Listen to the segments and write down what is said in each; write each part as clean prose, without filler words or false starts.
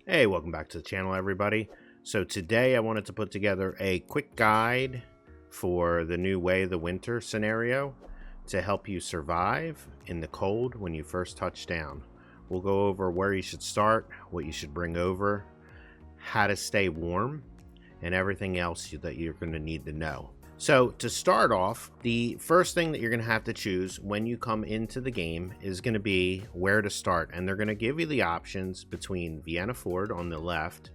Hey, welcome back to the channel, everybody. So today I wanted to put together a quick guide for the new Way of the Winter scenario to help you survive in the cold when you first touch down. We'll go over where you should start, what you should bring over, how to stay warm, and everything else that you're going to need to know. So to start off, the first thing that you're going to have to choose when you come into the game is going to be where to start. And they're going to give you the options between Vienna Ford on the left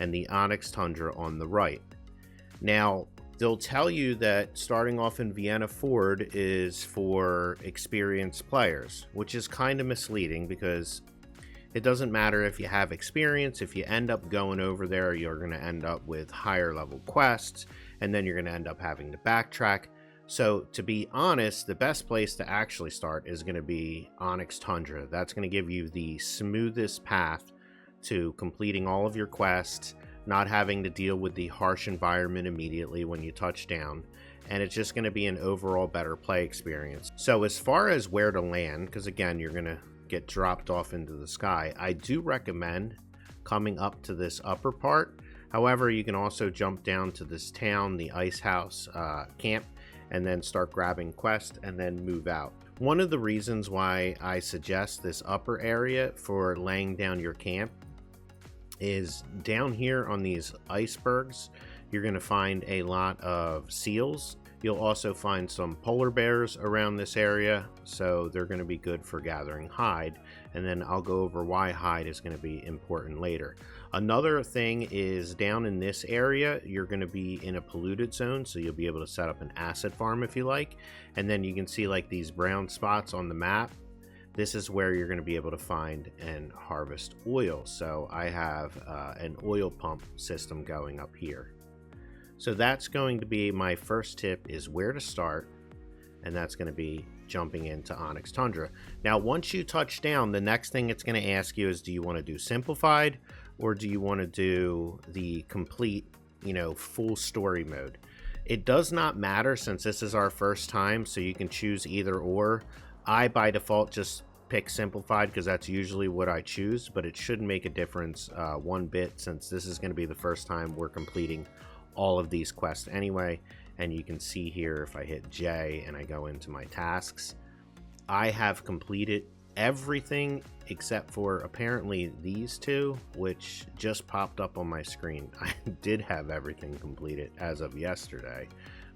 and the Onyx Tundra on the right. Now, they'll tell you that starting off in Vienna Ford is for experienced players, which is kind of misleading because it doesn't matter if you have experience. If you end up going over there, you're going to end up with higher level quests, and then you're going to end up having to backtrack. So to be honest, the best place to actually start is going to be Onyx Tundra. That's going to give you the smoothest path to completing all of your quests, not having to deal with the harsh environment immediately when you touch down. And it's just going to be an overall better play experience. So as far as where to land, because again, you're going to get dropped off into the sky, I do recommend coming up to this upper part. However, you can also jump down to this town, the Ice House camp, and then start grabbing quests and then move out. One of the reasons why I suggest this upper area for laying down your camp is down here on these icebergs. You're going to find a lot of seals. You'll also find some polar bears around this area, so they're going to be good for gathering hide. And then I'll go over why hide is going to be important later. Another thing is down in this area, you're going to be in a polluted zone, so you'll be able to set up an acid farm if you like. And then you can see like these brown spots on the map. This is where you're going to be able to find and harvest oil. So I have an oil pump system going up here. So that's going to be my first tip, is where to start, and that's going to be jumping into Onyx Tundra. Now, once you touch down, the next thing it's going to ask you is, do you want to do simplified or do you want to do the complete, full story mode? It does not matter since this is our first time, so you can choose either or. I, by default, just pick simplified because that's usually what I choose, but it shouldn't make a difference one bit since this is going to be the first time we're completing all of these quests anyway. And you can see here, if I hit J and I go into my tasks, I have completed everything except for apparently these two, which just popped up on my screen. I did have everything completed as of yesterday,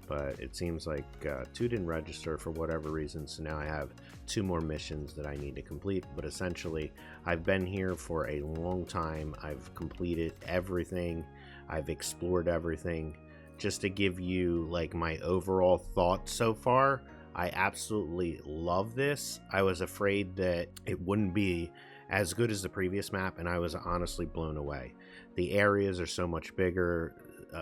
but it seems like two didn't register for whatever reason, so now I have two more missions that I need to complete. But essentially, I've been here for a long time. I've completed everything. I've explored everything. Just to give you like my overall thoughts so far, I absolutely love this. I was afraid that it wouldn't be as good as the previous map, and I was honestly blown away. The areas are so much bigger,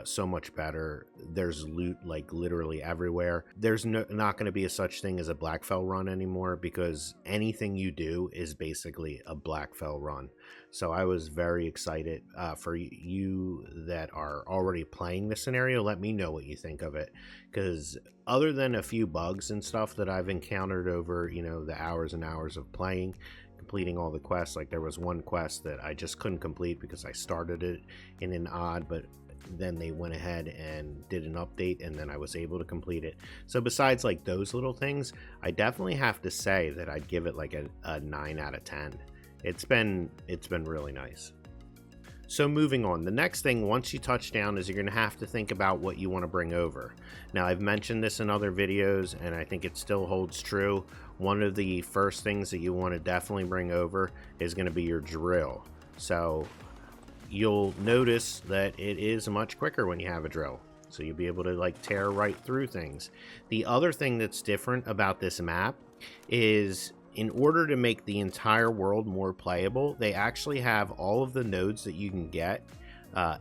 so much better. There's loot like literally everywhere. There's not going to be a such thing as a Blackfell run anymore, because anything you do is basically a Blackfell run. So I was very excited. For you that are already playing this scenario, let me know what you think of it, because other than a few bugs and stuff that I've encountered over the hours and hours of playing, completing all the quests, like there was one quest that I just couldn't complete because I started it in an odd, but then they went ahead and did an update and then I was able to complete it. So besides like those little things, I definitely have to say that I'd give it like a 9 out of 10. It's been really nice. So moving on, the next thing once you touch down is you're going to have to think about what you want to bring over. Now, I've mentioned this in other videos and I think it still holds true. One of the first things that you want to definitely bring over is going to be your drill. So you'll notice that it is much quicker when you have a drill, so you'll be able to like tear right through things. The other thing that's different about this map is, in order to make the entire world more playable, they actually have all of the nodes that you can get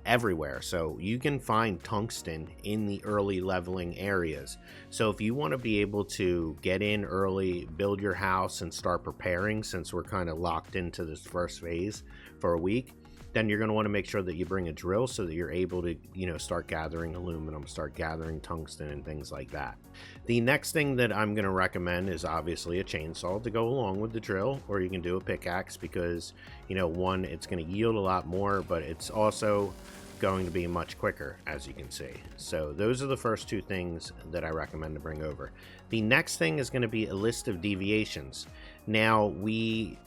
everywhere. So you can find tungsten in the early leveling areas. So if you want to be able to get in early, build your house and start preparing, since we're kind of locked into this first phase for a week, then you're going to want to make sure that you bring a drill so that you're able to, start gathering aluminum, start gathering tungsten and things like that. The next thing that I'm going to recommend is obviously a chainsaw to go along with the drill, or you can do a pickaxe because, one, it's going to yield a lot more, but it's also going to be much quicker, as you can see. So those are the first two things that I recommend to bring over. The next thing is going to be a list of deviations. Now, we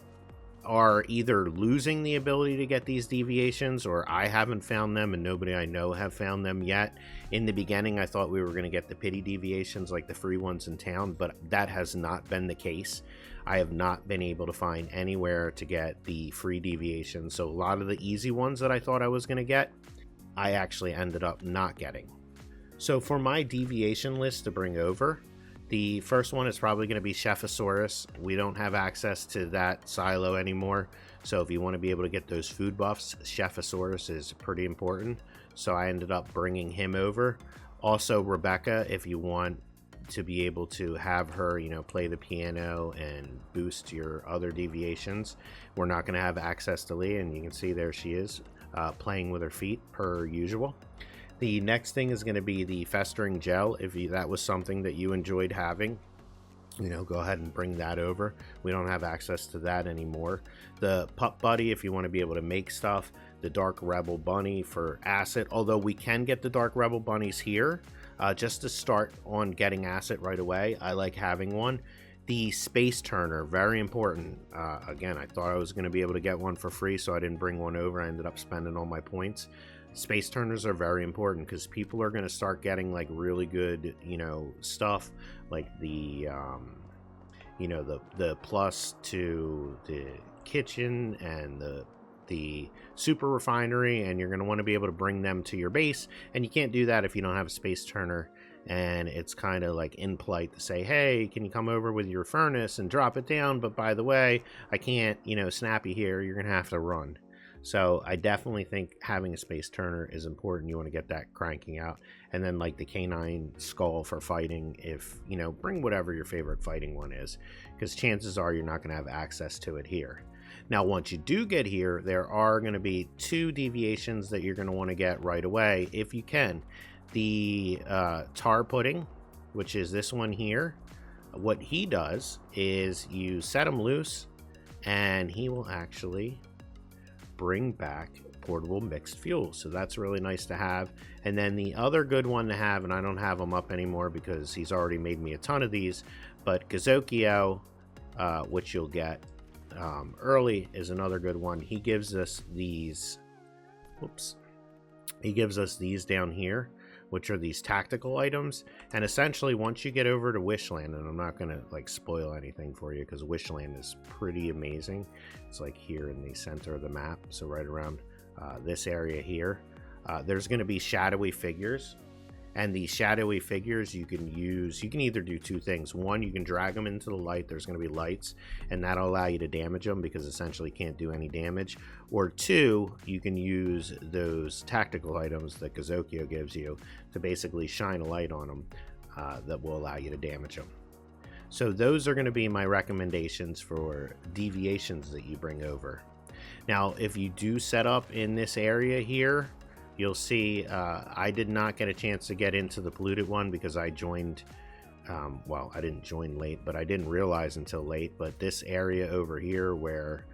are either losing the ability to get these deviations, or I haven't found them and nobody I know have found them yet. In the beginning, I thought we were going to get the pity deviations like the free ones in town, but that has not been the case. I have not been able to find anywhere to get the free deviations. So a lot of the easy ones that I thought I was going to get, I actually ended up not getting. So for my deviation list to bring over, the first one is probably going to be Chefosaurus. We don't have access to that silo anymore, so if you want to be able to get those food buffs, Chefosaurus is pretty important. So I ended up bringing him over. Also Rebecca, if you want to be able to have her, play the piano and boost your other deviations. We're not going to have access to Lee, and you can see there she is playing with her feet per usual. The next thing is going to be the festering gel. If that was something that you enjoyed having, go ahead and bring that over. We don't have access to that anymore. The pup buddy, if you want to be able to make stuff. The dark rebel bunny for acid, although we can get the dark rebel bunnies here just to start on getting acid right away. I like having one. The space turner, very important. Again, I thought I was going to be able to get one for free, so I didn't bring one over. I ended up spending all my points. Space turners are very important because people are going to start getting like really good, stuff like the plus to the kitchen and the super refinery, and you're going to want to be able to bring them to your base, and you can't do that if you don't have a space turner. And it's kind of like impolite to say, hey, can you come over with your furnace and drop it down, but by the way, I can't snap you here, you're gonna have to run. So I definitely think having a space turner is important. You want to get that cranking out. And then like the canine skull for fighting, if bring whatever your favorite fighting one is, because chances are you're not going to have access to it here. Now once you do get here, there are going to be two deviations that you're going to want to get right away if you can. The tar pudding, which is this one here. What he does is you set him loose and he will actually bring back portable mixed fuel, so that's really nice to have. And then the other good one to have, and I don't have him up anymore because he's already made me a ton of these, but Gazokio, which you'll get early, is another good one. He gives us these down here, which are these tactical items. And essentially once you get over to Wishland, and I'm not going to like spoil anything for you because Wishland is pretty amazing. It's like here in the center of the map, so right around this area here. There's going to be shadowy figures, and the shadowy figures you can either do two things. One, you can drag them into the light. There's going to be lights, and that'll allow you to damage them because essentially can't do any damage. Or two, you can use those tactical items that Gazokio gives you to basically shine a light on them that will allow you to damage them. So those are going to be my recommendations for deviations that you bring over. Now, if you do set up in this area here, you'll see I did not get a chance to get into the polluted one because I joined, well, I didn't join late, but I didn't realize until late. But this area over here where,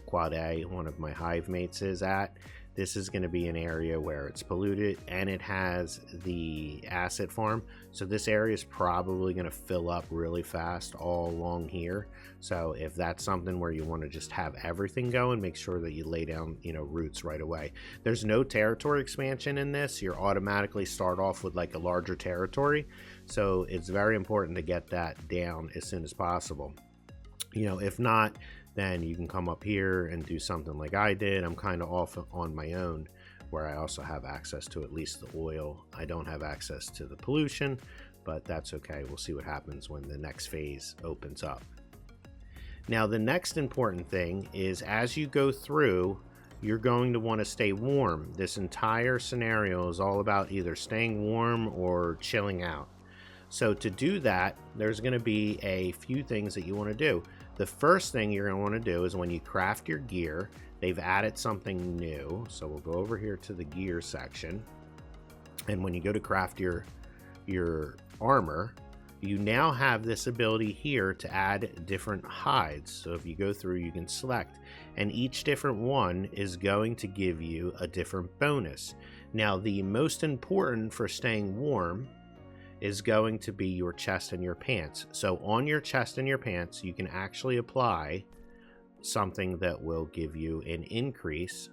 Quad A, one of my hive mates, is at, this is going to be an area where it's polluted and it has the acid farm. So this area is probably going to fill up really fast all along here. So if that's something where you want to just have everything going, make sure that you lay down, roots right away. There's no territory expansion in this. You're automatically start off with like a larger territory. So it's very important to get that down as soon as possible. If not, then you can come up here and do something like I did. I'm kind of off on my own, where I also have access to at least the oil. I don't have access to the pollution, but that's okay. We'll see what happens when the next phase opens up. Now, the next important thing is as you go through, you're going to want to stay warm. This entire scenario is all about either staying warm or chilling out. So to do that, there's going to be a few things that you want to do. The first thing you're going to want to do is when you craft your gear, they've added something new. So we'll go over here to the gear section, and when you go to craft your armor, you now have this ability here to add different hides. So if you go through, you can select, and each different one is going to give you a different bonus. Now, the most important for staying warm is going to be your chest and your pants. So on your chest and your pants, you can actually apply something that will give you an increase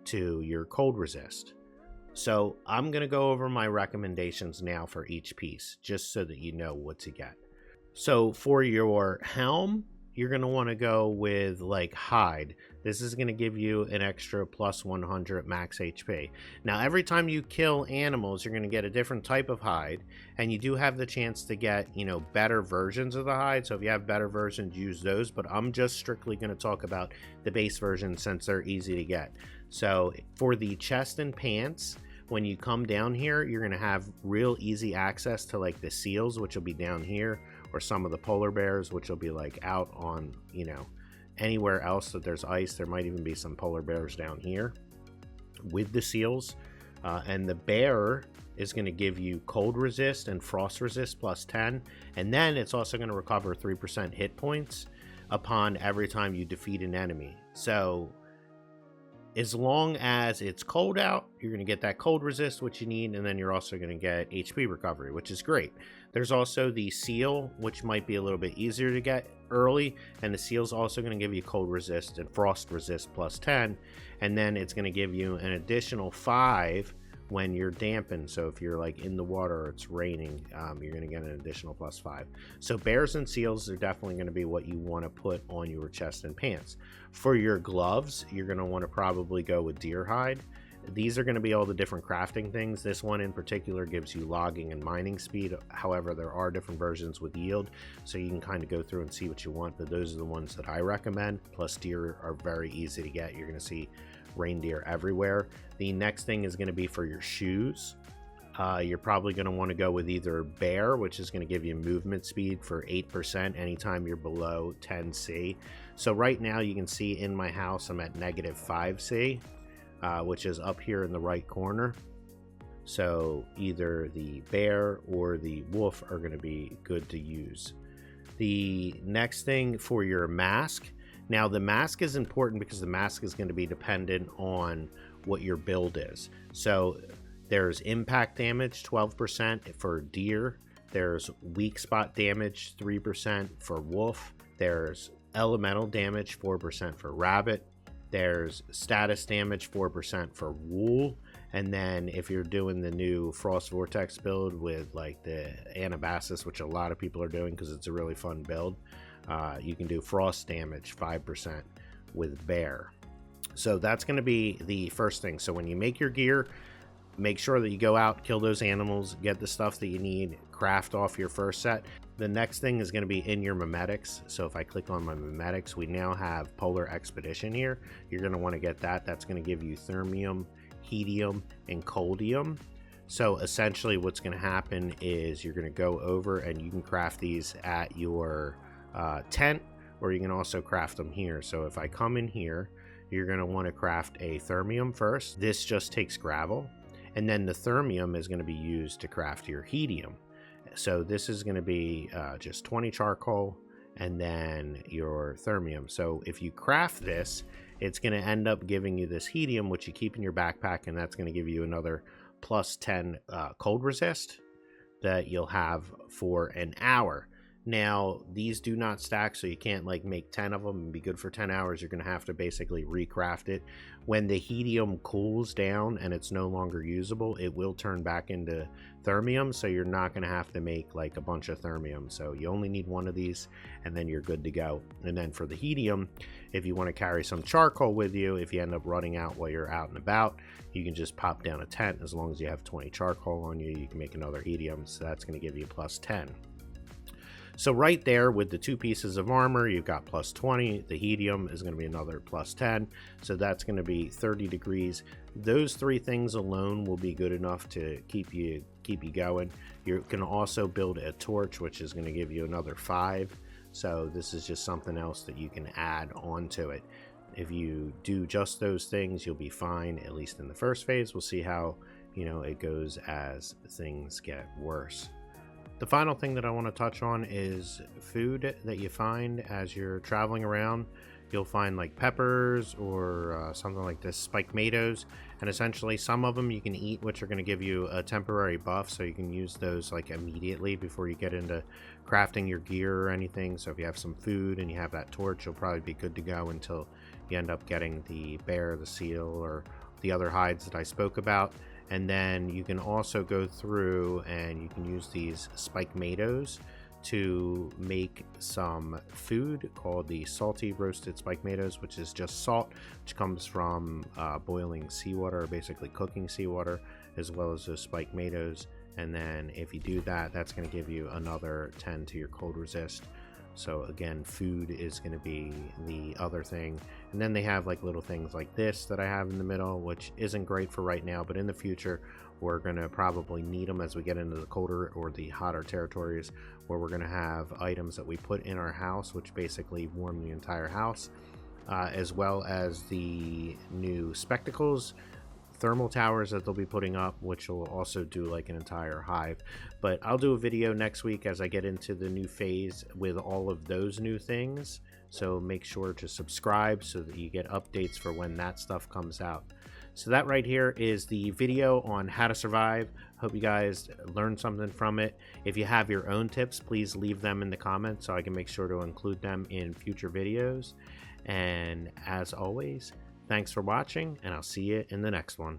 to your cold resist. So I'm going to go over my recommendations now for each piece, just so that you know what to get. So for your helm, you're going to want to go with like hide. This is going to give you an extra plus 100 max HP. Now, every time you kill animals, you're going to get a different type of hide, and you do have the chance to get, better versions of the hide. So if you have better versions, use those, but I'm just strictly going to talk about the base version since they're easy to get. So for the chest and pants, when you come down here, you're going to have real easy access to like the seals, which will be down here, or some of the polar bears, which will be like out on, anywhere else that there's ice. There might even be some polar bears down here with the seals. And the bear is going to give you cold resist and frost resist plus 10. And then it's also going to recover 3% hit points upon every time you defeat an enemy. So as long as it's cold out, you're going to get that cold resist, which you need, and then you're also going to get HP recovery, which is great. There's also the seal, which might be a little bit easier to get early, and the seal's also going to give you cold resist and frost resist plus 10, and then it's going to give you an additional 5 when you're dampened. So if you're like in the water or it's raining, you're going to get an additional plus 5. So bears and seals are definitely going to be what you want to put on your chest and pants. For your gloves, you're going to want to probably go with deer hide. These are going to be all the different crafting things. This one in particular gives you logging and mining speed. However, there are different versions with yield, so you can kind of go through and see what you want, but those are the ones that I recommend. Plus, deer are very easy to get. You're going to see reindeer everywhere. The next thing is going to be for your shoes. You're probably going to want to go with either bear, which is going to give you movement speed for 8% anytime you're below 10C. So right now you can see in my house I'm at negative 5C, which is up here in the right corner. So either the bear or the wolf are going to be good to use. The next thing for your mask. Now the mask is important because the mask is going to be dependent on what your build is. So there's impact damage 12% for deer. There's weak spot damage 3% for wolf. There's elemental damage 4% for rabbit. There's status damage 4% for wool. And then if you're doing the new Frost Vortex build with like the Anabasis, which a lot of people are doing because it's a really fun build, you can do frost damage 5% with bear. So that's going to be the first thing. So when you make your gear, make sure that you go out, kill those animals, get the stuff that you need, craft off your first set. The next thing is going to be in your memetics. So if I click on my memetics, we now have Polar Expedition here. You're going to want to get that. That's going to give you thermium, hedium, and coldium. So essentially what's going to happen is you're going to go over and you can craft these at your tent, or you can also craft them here. So if I come in here, you're going to want to craft a thermium first. This just takes gravel. And then the thermium is going to be used to craft your hedium. So this is going to be just 20 charcoal and then your thermium. So if you craft this, it's going to end up giving you this hedium, which you keep in your backpack, and that's going to give you another plus 10 cold resist that you'll have for an hour. Now, these do not stack, so you can't like make 10 of them and be good for 10 hours. You're going to have to basically recraft it. When the hedium cools down and it's no longer usable, it will turn back into thermium, so you're not going to have to make like a bunch of thermium. So you only need one of these and then you're good to go. And then for the hedium, if you want to carry some charcoal with you, if you end up running out while you're out and about, you can just pop down a tent. As long as you have 20 charcoal on you, you can make another hedium. So that's going to give you plus 10. So right there with the 2 pieces of armor, you've got plus 20. The hedium is going to be another plus 10. So that's going to be 30 degrees. Those 3 things alone will be good enough to keep you going. You can also build a torch, which is going to give you another 5. So this is just something else that you can add onto it. If you do just those things, you'll be fine, at least in the first phase. We'll see how, it goes as things get worse. The final thing that I want to touch on is food that you find as you're traveling around. You'll find like peppers or something like this, spiked tomatoes, and essentially some of them you can eat, which are going to give you a temporary buff, so you can use those like immediately before you get into crafting your gear or anything. So if you have some food and you have that torch, you'll probably be good to go until you end up getting the bear, the seal, or the other hides that I spoke about. And then you can also go through and you can use these spiked tomatoes to make some food called the salty roasted spiked tomatoes, which is just salt, which comes from boiling seawater, or basically cooking seawater, as well as those spiked tomatoes. And then if you do that, that's going to give you another 10 to your cold resist. So again, food is going to be the other thing. And then they have like little things like this that I have in the middle, which isn't great for right now, but in the future we're going to probably need them as we get into the colder or the hotter territories, where we're going to have items that we put in our house which basically warm the entire house, as well as the new spectacles, thermal towers that they'll be putting up, which will also do like an entire hive. But I'll do a video next week as I get into the new phase with all of those new things, so make sure to subscribe so that you get updates for when that stuff comes out. So that right here is the video on how to survive. Hope you guys learned something from it. If you have your own tips, please leave them in the comments so I can make sure to include them in future videos. And as always, thanks for watching, and I'll see you in the next one.